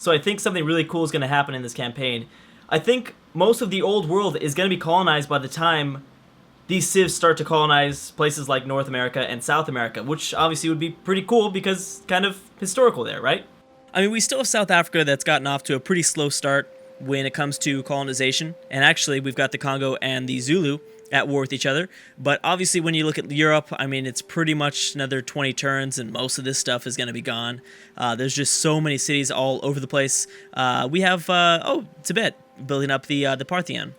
So I think something really cool is going to happen in this campaign. I think most of the old world is going to be colonized by the time these civs start to colonize places like North America and South America, which obviously would be pretty cool because kind of historical there, right? I mean, we still have South Africa that's gotten off to a pretty slow start when it comes to colonization. And actually, we've got the Congo and the Zulu at war with each other. But obviously, when you look at Europe, I mean, it's pretty much another 20 turns, and most of this stuff is going to be gone. There's just so many cities all over the place. We have, Tibet building up the Parthian.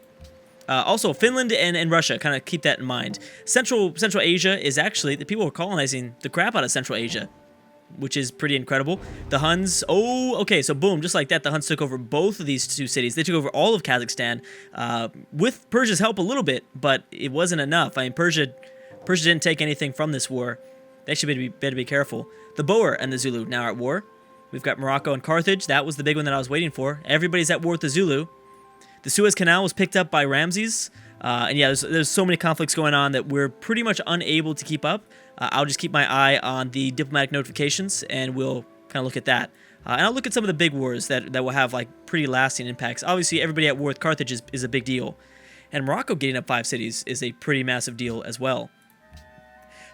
Also, Finland and Russia, kind of keep that in mind. Central Asia is actually, the people are colonizing the crap out of Central Asia, which is pretty incredible. The Huns, okay, so boom, just like that, the Huns took over both of these two cities. They took over all of Kazakhstan, with Persia's help a little bit, but it wasn't enough. I mean, Persia didn't take anything from this war. They actually better be careful. The Boer and the Zulu now are at war. We've got Morocco and Carthage. That was the big one that I was waiting for. Everybody's at war with the Zulu. The Suez Canal was picked up by Ramses. And yeah, there's so many conflicts going on that we're pretty much unable to keep up. I'll just keep my eye on the diplomatic notifications, and we'll kind of look at that. And I'll look at some of the big wars that will have like pretty lasting impacts. Obviously, everybody at war with Carthage is a big deal. And Morocco getting up 5 cities is a pretty massive deal as well.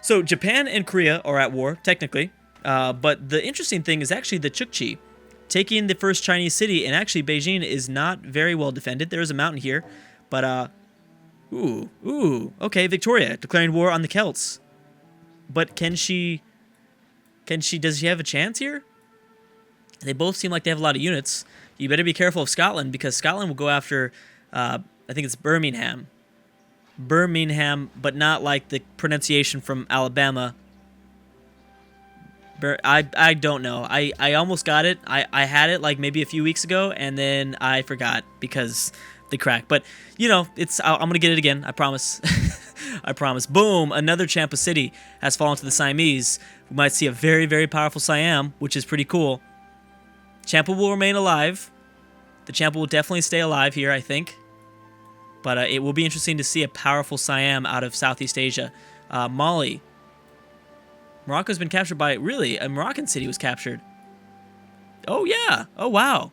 So Japan and Korea are at war, technically. But the interesting thing is actually the Chukchi taking the first Chinese city, and actually Beijing is not very well defended. There is a mountain here, but okay, Victoria declaring war on the Celts. But does she have a chance here? They both seem like they have a lot of units. You better be careful of Scotland, because Scotland will go after, I think it's Birmingham. Birmingham, but not like the pronunciation from Alabama. I don't know. I almost got it. I had it like maybe a few weeks ago, and then I forgot because the crack. But, you know, I'm going to get it again. I promise. I promise. Boom. Another Champa city has fallen to the Siamese. We might see a very, very powerful Siam, which is pretty cool. Champa will remain alive. The Champa will definitely stay alive here, I think. But it will be interesting to see a powerful Siam out of Southeast Asia. Mali. Morocco's been captured by, really, a Moroccan city was captured. Oh, yeah. Oh, wow.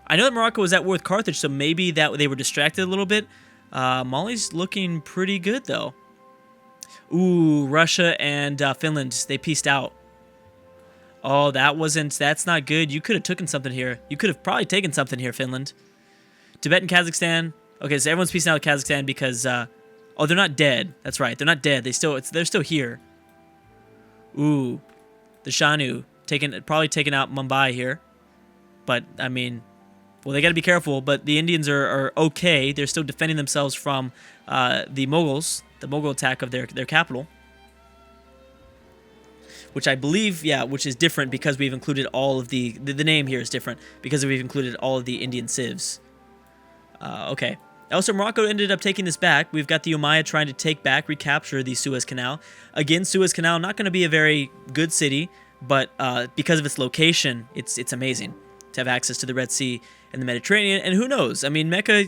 I know that Morocco was at war with Carthage, so maybe that they were distracted a little bit. Mali's looking pretty good, though. Ooh, Russia and Finland, they peaced out. Oh, that's not good. You could have taken something here. You could have probably taken something here, Finland. Tibet and Kazakhstan. Okay, so everyone's peacing out with Kazakhstan because, they're not dead. That's right, they're not dead. They're still here. Ooh, the Shanu probably taking out Mumbai here. But, I mean, well, they got to be careful, but the Indians are okay. They're still defending themselves from the Mughals, the Mughal attack of their capital. Which I believe, which is different because we've included all of the name here is different because we've included all of the Indian civs. Okay. Also, Morocco ended up taking this back. We've got the Umayyad trying to recapture the Suez Canal. Again, Suez Canal, not going to be a very good city, but because of its location, it's amazing to have access to the Red Sea and the Mediterranean. And who knows? I mean, Mecca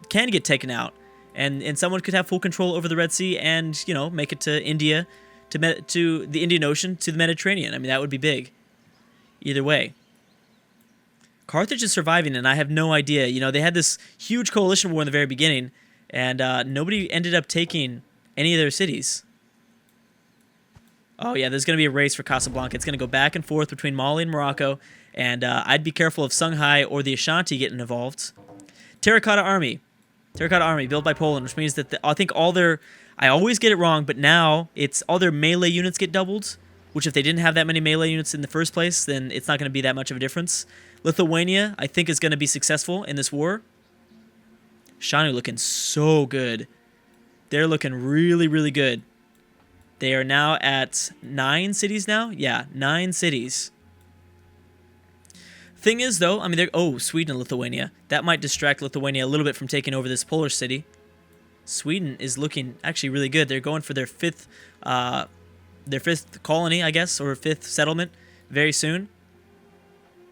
can get taken out, and someone could have full control over the Red Sea and, you know, make it to India, to the Indian Ocean, to the Mediterranean. I mean, that would be big. Either way. Carthage is surviving, and I have no idea. You know, they had this huge coalition war in the very beginning, and nobody ended up taking any of their cities. Oh, yeah, there's going to be a race for Casablanca. It's going to go back and forth between Mali and Morocco, and I'd be careful of Songhai or the Ashanti getting involved. Terracotta Army built by Poland, which means that I think I always get it wrong, but now it's all their melee units get doubled, which if they didn't have that many melee units in the first place, then it's not going to be that much of a difference. Lithuania, I think, is going to be successful in this war. Shanu looking so good. They're looking really, really good. They are now at 9 cities now? Yeah, 9 cities. Thing is, though, I mean, Sweden and Lithuania. That might distract Lithuania a little bit from taking over this Polish city. Sweden is looking actually really good. They're going for their fifth colony, I guess, or 5th settlement very soon.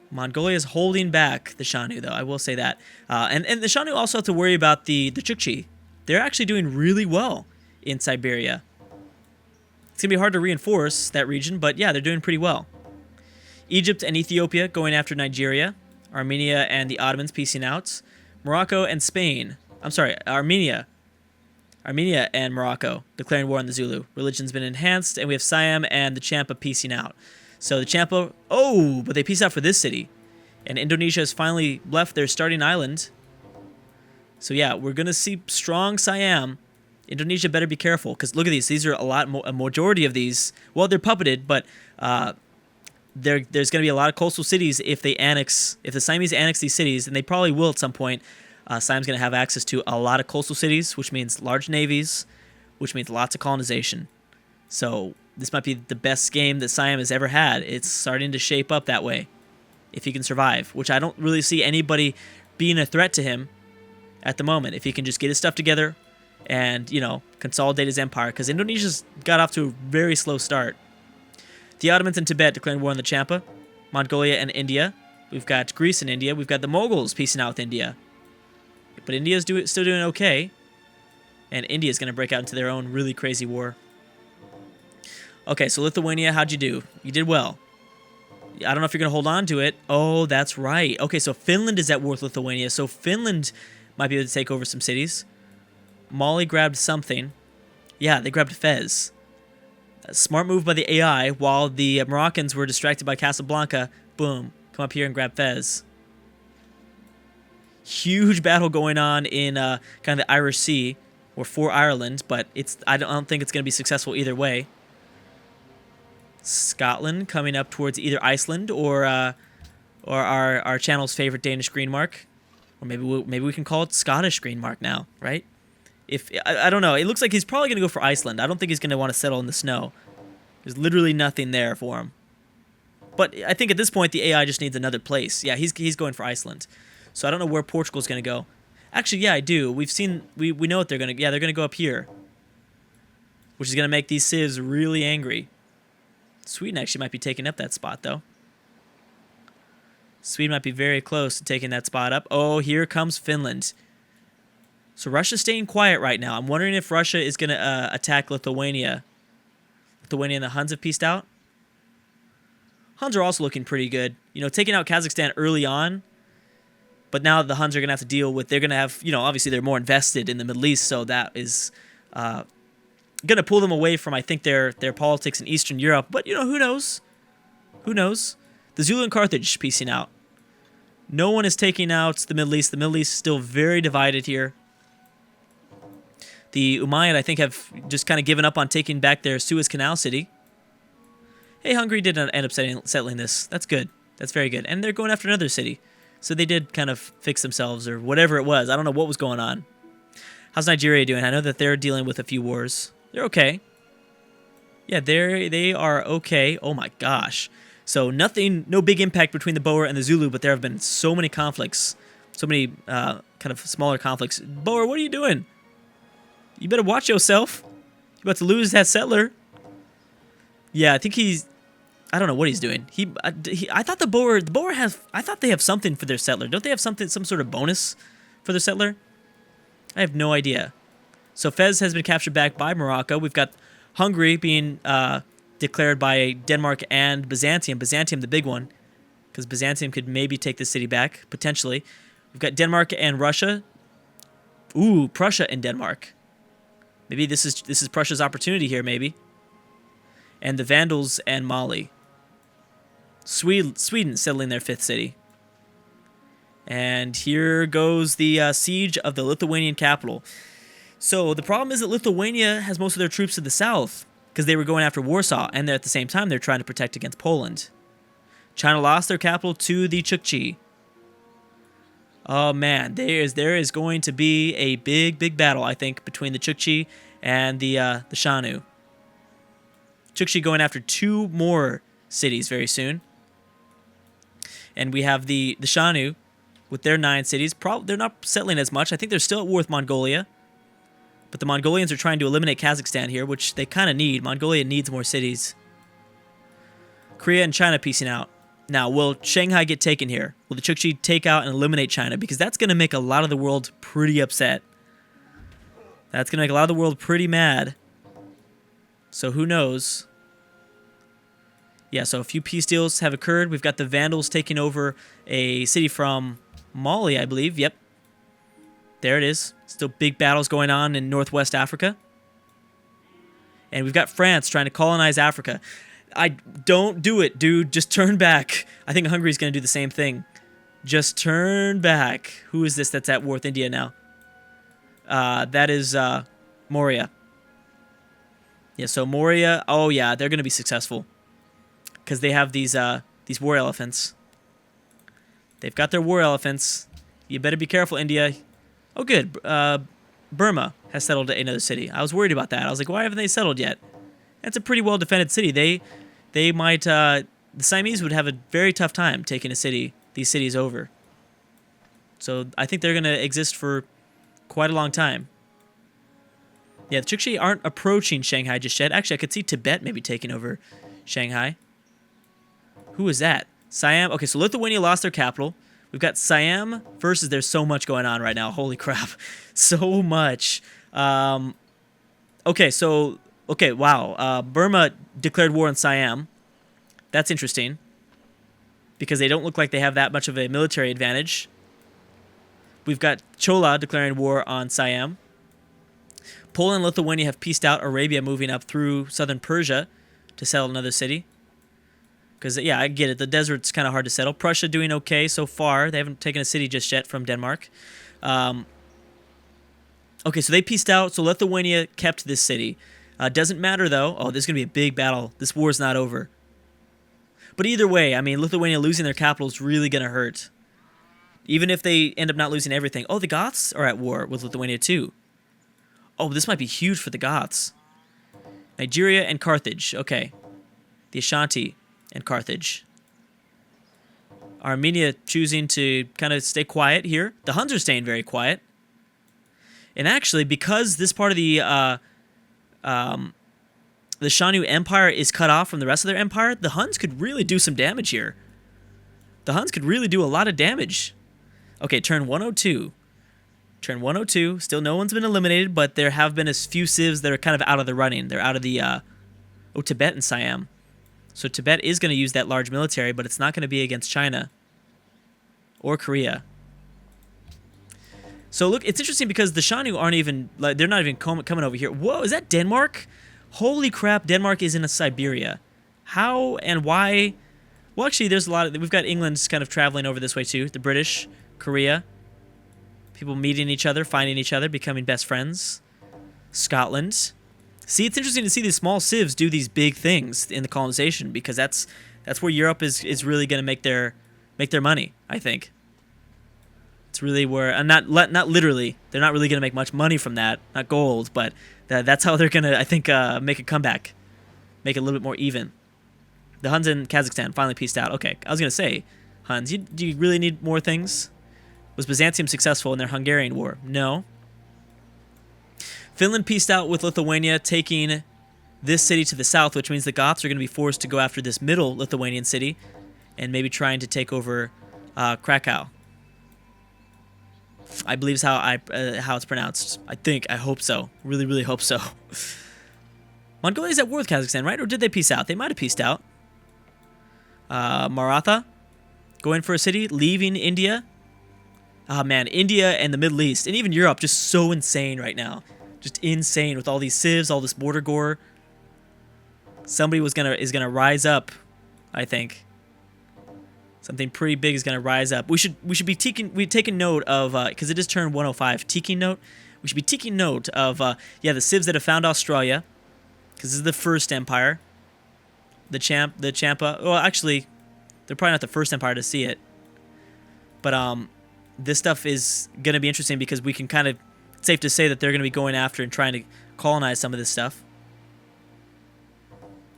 Mongolia is holding back the Shanu, though. I will say that. And the Shanu also have to worry about the Chukchi. They're actually doing really well in Siberia. It's going to be hard to reinforce that region, but yeah, they're doing pretty well. Egypt and Ethiopia going after Nigeria. Armenia and the Ottomans piecing out. Morocco and Spain. I'm sorry, Armenia. Armenia and Morocco declaring war on the Zulu. Religion's been enhanced, and we have Siam and the Champa piecing out. So the Champa, oh, but they pieced out for this city. And Indonesia has finally left their starting island. So yeah, we're going to see strong Siam. Indonesia better be careful, because look at these. These are a majority of these. Well, they're puppeted, but there's going to be a lot of coastal cities if the Siamese annex these cities, and they probably will at some point. Siam's going to have access to a lot of coastal cities, which means large navies, which means lots of colonization. So this might be the best game that Siam has ever had. It's starting to shape up that way, if he can survive, which I don't really see anybody being a threat to him at the moment. If he can just get his stuff together and, consolidate his empire, because Indonesia's got off to a very slow start. The Ottomans and Tibet declaring war on the Champa. Mongolia and India. We've got Greece and India. We've got the Mongols piecing out with India. But India's still doing okay. And India's going to break out into their own really crazy war. Okay, so Lithuania, how'd you do? You did well. I don't know if you're going to hold on to it. Oh, that's right. Okay, so Finland is at war with Lithuania. So Finland might be able to take over some cities. Mali grabbed something. Yeah, they grabbed Fez. A smart move by the AI. While the Moroccans were distracted by Casablanca, boom, come up here and grab Fez. Huge battle going on in kind of the Irish Sea, or for Ireland, but I don't think it's going to be successful either way. Scotland coming up towards either Iceland or our channel's favorite Danish green mark, or maybe we can call it Scottish green mark now, right? I don't know. It looks like he's probably going to go for Iceland. I don't think he's going to want to settle in the snow. There's literally nothing there for him. But I think at this point the AI just needs another place. Yeah, he's going for Iceland. So I don't know where Portugal's going to go. Actually, yeah, I do. We know what they're going to... Yeah, they're going to go up here. Which is going to make these civs really angry. Sweden actually might be taking up that spot, though. Sweden might be very close to taking that spot up. Oh, here comes Finland. So Russia's staying quiet right now. I'm wondering if Russia is going to attack Lithuania. Lithuania and the Huns have pieced out. Huns are also looking pretty good. Taking out Kazakhstan early on. But now the Huns are going to have to deal with... They're going to have... obviously they're more invested in the Middle East, so that is... going to pull them away from, I think, their politics in Eastern Europe. But, who knows? Who knows? The Zulu and Carthage piecing out. No one is taking out the Middle East. The Middle East is still very divided here. The Umayyad, I think, have just kind of given up on taking back their Suez Canal city. Hey, Hungary did end up settling this. That's good. That's very good. And they're going after another city. So they did kind of fix themselves, or whatever it was. I don't know what was going on. How's Nigeria doing? I know that they're dealing with a few wars. They're okay. Yeah, they are okay. Oh my gosh. So no big impact between the Boer and the Zulu, but there have been so many conflicts. So many kind of smaller conflicts. Boer, what are you doing? You better watch yourself. You're about to lose that settler. Yeah, I think I don't know what he's doing. I thought the Boer has... I thought they have something for their settler. Don't they have some sort of bonus for their settler? I have no idea. So Fez has been captured back by Morocco. We've got Hungary being declared by Denmark and Byzantium. Byzantium, the big one, because Byzantium could maybe take this city back, potentially. We've got Denmark and Russia. Ooh, Prussia and Denmark. Maybe this is Prussia's opportunity here, maybe. And the Vandals and Mali. Sweden settling their 5th city. And here goes the siege of the Lithuanian capital. So the problem is that Lithuania has most of their troops to the south, because they were going after Warsaw, and at the same time they're trying to protect against Poland. China lost their capital to the Chukchi. Oh man, there is going to be a big battle, I think, between the Chukchi and the Shanu. Chukchi going after 2 more cities very soon. And we have the Shanu with their 9 cities. They're not settling as much. I think they're still at war with Mongolia. But the Mongolians are trying to eliminate Kazakhstan here, which they kind of need. Mongolia needs more cities. Korea and China piecing out. Now, will Shanghai get taken here? Will the Chukchi take out and eliminate China? Because that's going to make a lot of the world pretty upset. That's going to make a lot of the world pretty mad. So who knows? Yeah, so a few peace deals have occurred. We've got the Vandals taking over a city from Mali, I believe. Yep. There it is. Still big battles going on in Northwest Africa. And we've got France trying to colonize Africa. Don't do it, dude. Just turn back. I think Hungary's going to do the same thing. Just turn back. Who is this that's at war with India now? That is Moria. Yeah, so Moria, oh yeah, they're going to be successful. Because they have these war elephants. They've got their war elephants. You better be careful, India. Oh, good. Burma has settled another city. I was worried about that. I was like, why haven't they settled yet? That's a pretty well-defended city. They might... the Siamese would have a very tough time taking these cities over. So I think they're going to exist for quite a long time. Yeah, the Chukchi aren't approaching Shanghai just yet. Actually, I could see Tibet maybe taking over Shanghai. Who is that? Siam. Okay, so Lithuania lost their capital. We've got Siam versus... There's so much going on right now. Holy crap. So much. Okay, so... Okay, wow. Burma declared war on Siam. That's interesting. Because they don't look like they have that much of a military advantage. We've got Chola declaring war on Siam. Poland and Lithuania have pieced out Arabia, moving up through southern Persia to settle another city. Because, yeah, I get it. The desert's kind of hard to settle. Prussia doing okay so far. They haven't taken a city just yet from Denmark. Okay, so they pieced out. So Lithuania kept this city. Doesn't matter, though. Oh, this is going to be a big battle. This war's not over. But either way, I mean, Lithuania losing their capital is really going to hurt. Even if they end up not losing everything. Oh, the Goths are at war with Lithuania, too. Oh, this might be huge for the Goths. Nigeria and Carthage. Okay. The Ashanti and Carthage. Armenia choosing to kind of stay quiet here. The Huns are staying very quiet. And actually, because this part of the Shanu Empire is cut off from the rest of their empire, the Huns could really do some damage here. The Huns could really do a lot of damage. Okay, turn 102. Turn 102. Still no one's been eliminated, but there have been a few civs that are kind of out of the running. They're out of the... Tibet and Siam. So Tibet is going to use that large military, but it's not going to be against China. Or Korea. So look, it's interesting because the Shanu aren't even... Like, they're not even coming over here. Whoa, is that Denmark? Holy crap, Denmark is in Siberia. How and why... Well, actually, there's a lot of... We've got England's kind of traveling over this way, too. The British, Korea. People meeting each other, finding each other, becoming best friends. Scotland. See, it's interesting to see these small civs do these big things in the colonization because that's where Europe is really going to make their money, I think. It's really where... And not literally. They're not really going to make much money from that. Not gold, but that's how they're going to, I think, make a comeback. Make it a little bit more even. The Huns in Kazakhstan finally pieced out. Okay, I was going to say, Huns, do you really need more things? Was Byzantium successful in their Hungarian war? No. Finland pieced out with Lithuania, taking this city to the south, which means the Goths are going to be forced to go after this middle Lithuanian city and maybe trying to take over Krakow. I believe is how it's pronounced. I hope so. Really, really hope so. Mongolia's at war with Kazakhstan, right? Or did they peace out? They might have peaced out. Maratha going for a city, leaving India. Ah, man, India and the Middle East, and even Europe, just so insane right now. Just insane with all these civs, all this border gore. Somebody is gonna rise up, I think. Something pretty big is gonna rise up. We should be taking note of because it is turn 105. Taking note. We should be taking note of the civs that have found Australia, because this is the first empire. The Champa. Well, actually, they're probably not the first empire to see it. But this stuff is going to be interesting because we can kind of... It's safe to say that they're going to be going after and trying to colonize some of this stuff.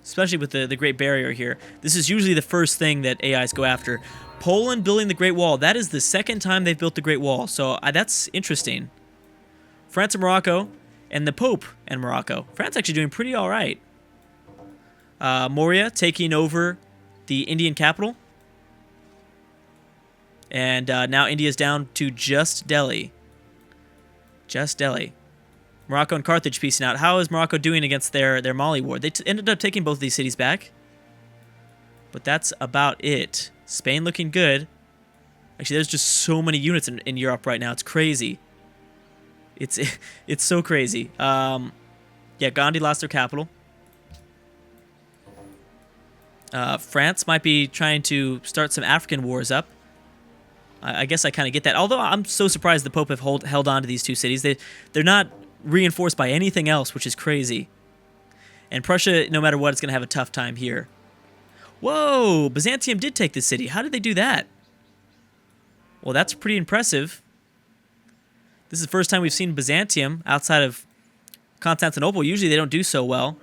Especially with the Great Barrier here. This is usually the first thing that AIs go after. Poland building the Great Wall. That is the second time they've built the Great Wall. So that's interesting. France and Morocco. And the Pope and Morocco. France actually doing pretty all right. Moria taking over the Indian capital. And now India's down to just Delhi. Just Delhi. Morocco and Carthage piecing out. How is Morocco doing against their Mali war? They ended up taking both of these cities back. But that's about it. Spain looking good. Actually, there's just so many units in Europe right now. It's crazy. It's so crazy. Yeah, Gandhi lost their capital. France might be trying to start some African wars up. I guess I kind of get that. Although I'm so surprised the Pope have held on to these two cities. They're not reinforced by anything else, which is crazy. And Prussia, no matter what, is going to have a tough time here. Whoa! Byzantium did take this city. How did they do that? Well, that's pretty impressive. This is the first time we've seen Byzantium outside of Constantinople. Usually they don't do so well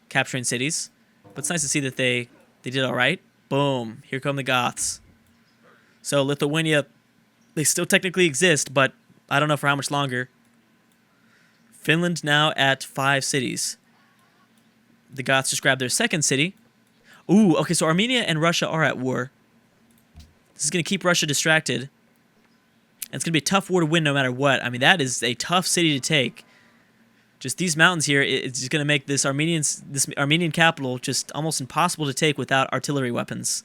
capturing cities. But it's nice to see that they did all right. Boom. Here come the Goths. So Lithuania, they still technically exist, but I don't know for how much longer. Finland now at 5 cities. The Goths just grabbed their second city. Ooh, okay, so Armenia and Russia are at war. This is going to keep Russia distracted. And it's going to be a tough war to win no matter what. I mean, that is a tough city to take. Just these mountains here, it's just going to make this Armenian capital just almost impossible to take without artillery weapons,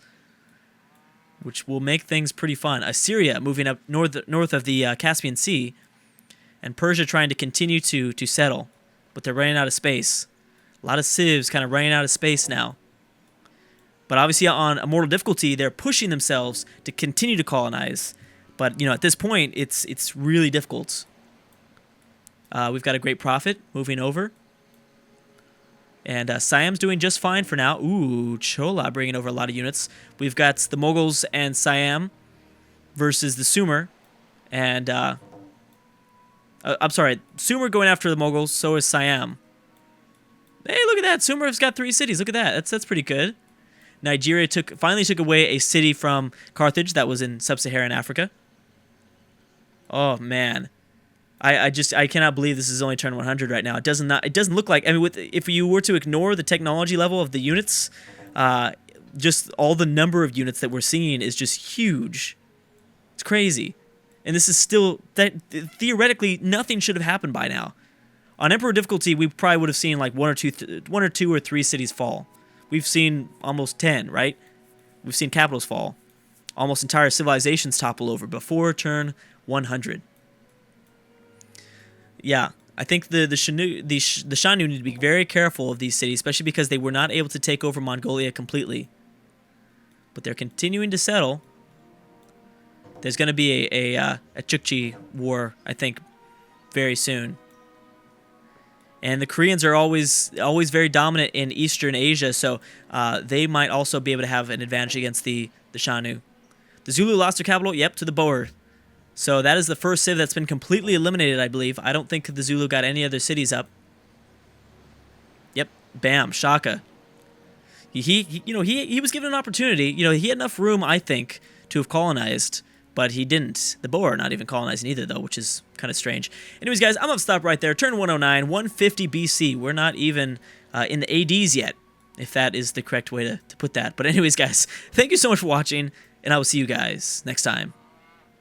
which will make things pretty fun. Assyria moving up north of the Caspian Sea, and Persia trying to continue to settle, but they're running out of space. A lot of civs kind of running out of space now. But obviously on Immortal difficulty, they're pushing themselves to continue to colonize. But, you know, at this point, it's really difficult. We've got a great prophet moving over. And Siam's doing just fine for now. Ooh, Chola bringing over a lot of units. We've got the Mughals and Siam versus the Sumer. And, I'm sorry, Sumer going after the Mughals, so is Siam. Hey, look at that. Sumer's got 3 cities. Look at that. That's pretty good. Nigeria finally took away a city from Carthage that was in sub-Saharan Africa. Oh, man. I cannot believe this is only turn 100 right now. It doesn't look like, I mean, if you were to ignore the technology level of the units, just all the number of units that we're seeing is just huge. It's crazy. And this is still, theoretically, nothing should have happened by now. On Emperor difficulty, we probably would have seen like one or two or three cities fall. We've seen almost 10, right? We've seen capitals fall. Almost entire civilizations topple over before turn 100. Yeah, I think the Shanu need to be very careful of these cities, especially because they were not able to take over Mongolia completely. But they're continuing to settle. There's going to be a Chukchi war, I think, very soon. And the Koreans are always very dominant in Eastern Asia, so they might also be able to have an advantage against the Shanu. The Zulu lost their capital, yep, to the Boer. So that is the first civ that's been completely eliminated, I believe. I don't think the Zulu got any other cities up. Yep, bam, Shaka. He was given an opportunity. You know, he had enough room, I think, to have colonized, but he didn't. The Boer are not even colonizing either, though, which is kind of strange. Anyways, guys, I'm going to stop right there. Turn 109, 150 BC. We're not even in the ADs yet, if that is the correct way to put that. But anyways, guys, thank you so much for watching, and I will see you guys next time.